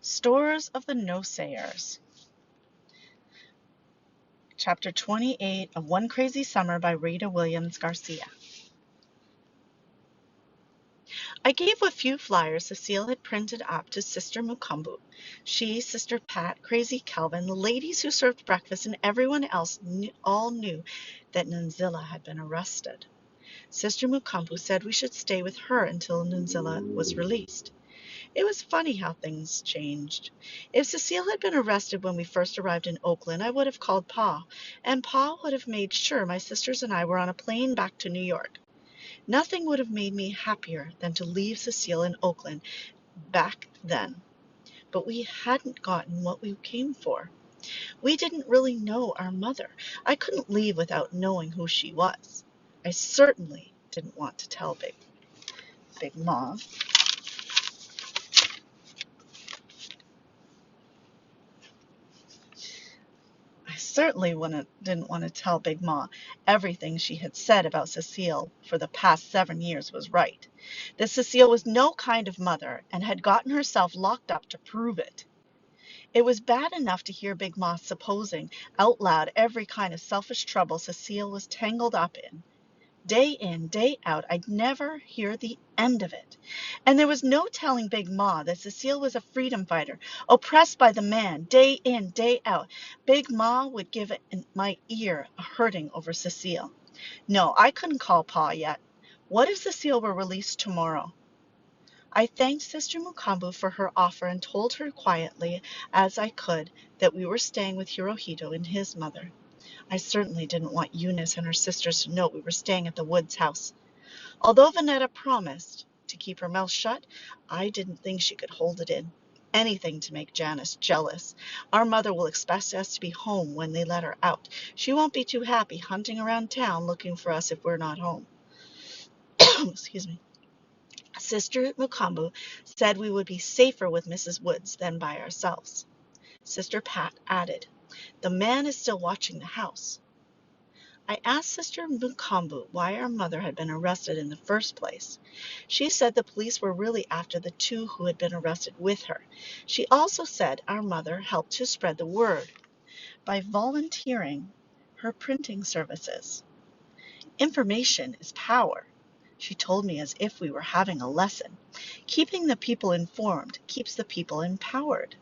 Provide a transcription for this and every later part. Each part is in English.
Stores of the No-Sayers. Chapter 28 of One Crazy Summer by Rita Williams Garcia. I gave a few flyers Cecile had printed up to Sister Mukumbu. She, Sister Pat, Crazy Calvin, the ladies who served breakfast, and everyone else all knew that Nunzilla had been arrested. Sister Mukumbu said we should stay with her until Nunzilla was released. It was funny how things changed. If Cecile had been arrested when we first arrived in Oakland, I would have called Pa, and Pa would have made sure my sisters and I were on a plane back to New York. Nothing would have made me happier than to leave Cecile in Oakland back then. But we hadn't gotten what we came for. We didn't really know our mother. I couldn't leave without knowing who she was. I certainly didn't want to tell Big Ma. I certainly didn't want to tell Big Ma everything she had said about Cecile for the past 7 years was right. That Cecile was no kind of mother and had gotten herself locked up to prove it. It was bad enough to hear Big Ma supposing out loud every kind of selfish trouble Cecile was tangled up in, day out. I'd never hear the end of it. And there was no telling Big Ma that Cecile was a freedom fighter, oppressed by the man, day in, day out. Big Ma would give my ear a hurting over Cecile. No, I couldn't call Pa yet. What if Cecile were released tomorrow? I thanked Sister Mukumbu for her offer and told her quietly as I could that we were staying with Hirohito and his mother. I certainly didn't want Eunice and her sisters to know we were staying at the Woods house. Although Vanetta promised to keep her mouth shut, I didn't think she could hold it in. Anything to make Janice jealous. Our mother will expect us to be home when they let her out. She won't be too happy hunting around town looking for us if we're not home. Excuse me. Sister Mukumbu said we would be safer with Mrs. Woods than by ourselves. Sister Pat added, "The man is still watching the house." I asked Sister Mukumbu why our mother had been arrested in the first place. She said the police were really after the two who had been arrested with her. She also said our mother helped to spread the word by volunteering her printing services. Information is power, she told me as if we were having a lesson. Keeping the people informed keeps the people empowered.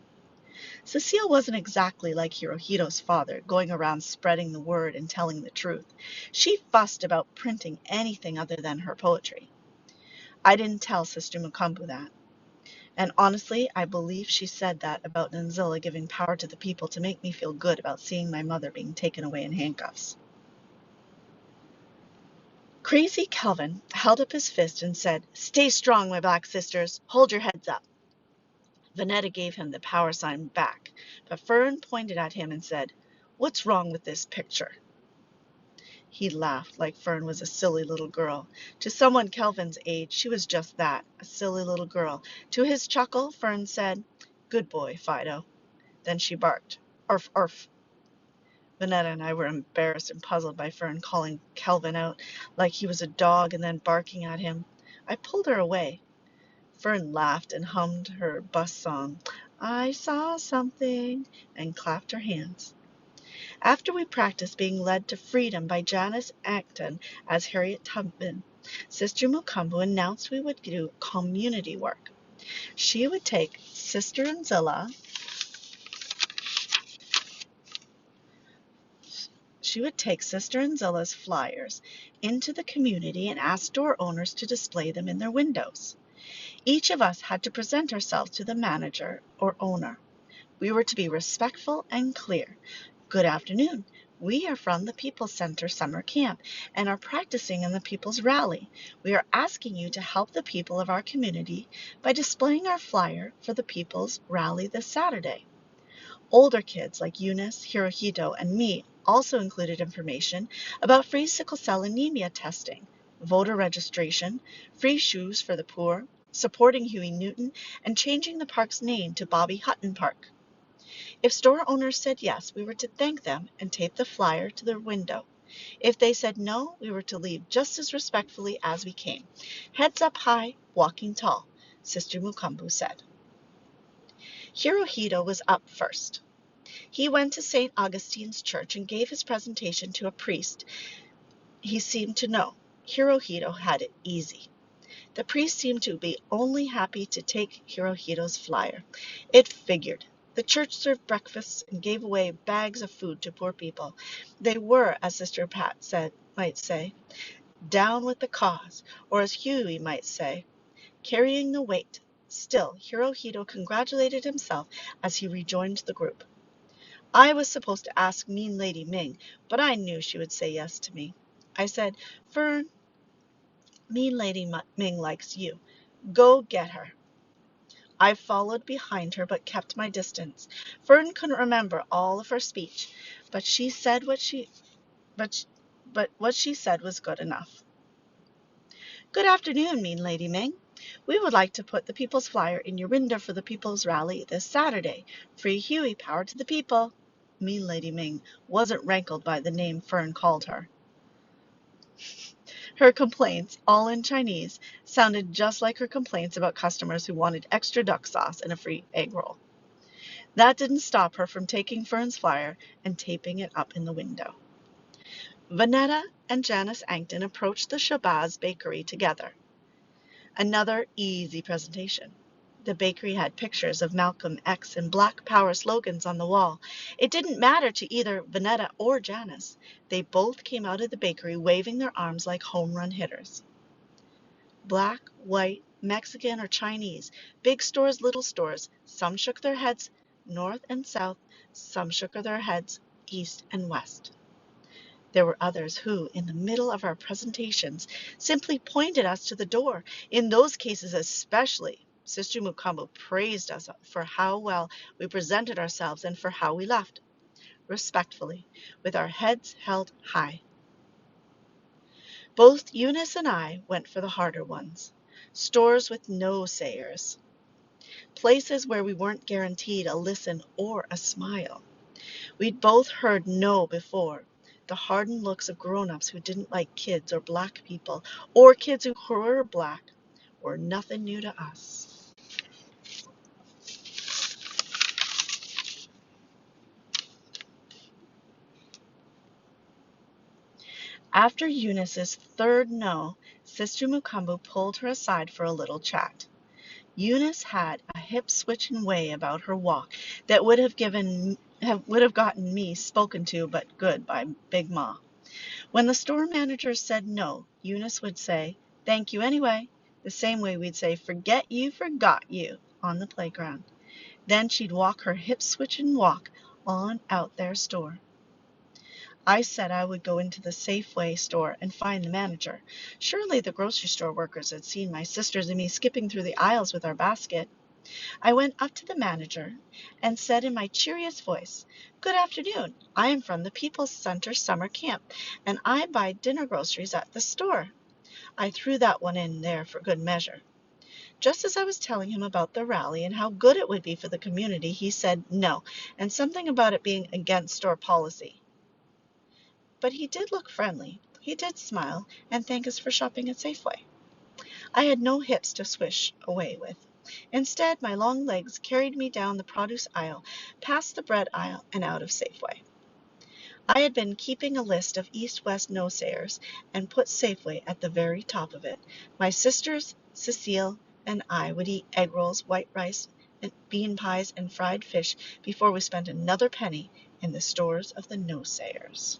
Cecile wasn't exactly like Hirohito's father, going around spreading the word and telling the truth. She fussed about printing anything other than her poetry. I didn't tell Sister Mukumbu that. And honestly, I believe she said that about Nunzilla giving power to the people to make me feel good about seeing my mother being taken away in handcuffs. Crazy Calvin held up his fist and said, "Stay strong, my black sisters. Hold your heads up." Vanetta gave him the power sign back, but Fern pointed at him and said, "What's wrong with this picture?" He laughed like Fern was a silly little girl. To someone Calvin's age, she was just that, a silly little girl. To his chuckle, Fern said, "Good boy, Fido." Then she barked, "Arf, arf." Vanetta and I were embarrassed and puzzled by Fern calling Calvin out like he was a dog and then barking at him. I pulled her away. Fern laughed and hummed her bus song, "I saw something," and clapped her hands. After we practiced being led to freedom by Janice Acton as Harriet Tubman, Sister Mukumbu announced we would do community work. She would take Sister Nunzilla's flyers into the community and ask store owners to display them in their windows. Each of us had to present ourselves to the manager or owner. We were to be respectful and clear. "Good afternoon. We are from the People's Center Summer Camp and are practicing in the People's Rally. We are asking you to help the people of our community by displaying our flyer for the People's Rally this Saturday." Older kids like Eunice, Hirohito, and me also included information about free sickle cell anemia testing, voter registration, free shoes for the poor, supporting Huey Newton, and changing the park's name to Bobby Hutton Park. If store owners said yes, we were to thank them and tape the flyer to their window. If they said no, we were to leave just as respectfully as we came. Heads up high, walking tall, Sister Mukumbu said. Hirohito was up first. He went to St. Augustine's church and gave his presentation to a priest he seemed to know. Hirohito had it easy. The priest seemed to be only happy to take Hirohito's flyer. It figured. The church served breakfasts and gave away bags of food to poor people. They were, as Sister Pat might say, down with the cause, or as Huey might say, carrying the weight. Still, Hirohito congratulated himself as he rejoined the group. I was supposed to ask mean Lady Ming, but I knew she would say yes to me. I said, Fern, mean Lady Ming likes you. Go get her. I followed behind her but kept my distance. Fern couldn't remember all of her speech, but she said but what she said was good enough. Good afternoon, mean Lady Ming. We would like to put the People's Flyer in your window for the People's Rally this Saturday. Free Huey, power to the people. Mean Lady Ming wasn't rankled by the name Fern called her. Her complaints, all in Chinese, sounded just like her complaints about customers who wanted extra duck sauce and a free egg roll. That didn't stop her from taking Fern's flyer and taping it up in the window. Vanetta and Janice Ankton approached the Shabazz bakery together. Another easy presentation. The bakery had pictures of Malcolm X and Black Power slogans on the wall. It didn't matter to either Vanetta or Janice. They both came out of the bakery waving their arms like home run hitters. Black, white, Mexican, or Chinese, big stores, little stores, some shook their heads north and south, some shook their heads east and west. There were others who, in the middle of our presentations, simply pointed us to the door. In those cases especially, Sister Mukumbu praised us for how well we presented ourselves and for how we left, respectfully, with our heads held high. Both Eunice and I went for the harder ones. Stores with no sayers. Places where we weren't guaranteed a listen or a smile. We'd both heard no before. The hardened looks of grown-ups who didn't like kids or black people, or kids who were black, were nothing new to us. After Eunice's third no, Sister Mukumbu pulled her aside for a little chat. Eunice had a hip-switching way about her walk that would have gotten me spoken to but good by Big Ma. When the store manager said no, Eunice would say, "Thank you anyway," the same way we'd say, "Forget you, forgot you," on the playground. Then she'd walk her hip-switching walk on out their store. I said I would go into the Safeway store and find the manager. Surely the grocery store workers had seen my sisters and me skipping through the aisles with our basket. I went up to the manager and said in my cheeriest voice, "Good afternoon. I am from the People's Center summer camp, and I buy dinner groceries at the store." I threw that one in there for good measure. Just as I was telling him about the rally and how good it would be for the community, he said no, and something about it being against store policy. But he did look friendly. He did smile and thank us for shopping at Safeway. I had no hips to swish away with. Instead, my long legs carried me down the produce aisle, past the bread aisle, and out of Safeway. I had been keeping a list of east-west no-sayers and put Safeway at the very top of it. My sisters, Cecile, and I would eat egg rolls, white rice, and bean pies, and fried fish before we spent another penny in the stores of the no-sayers.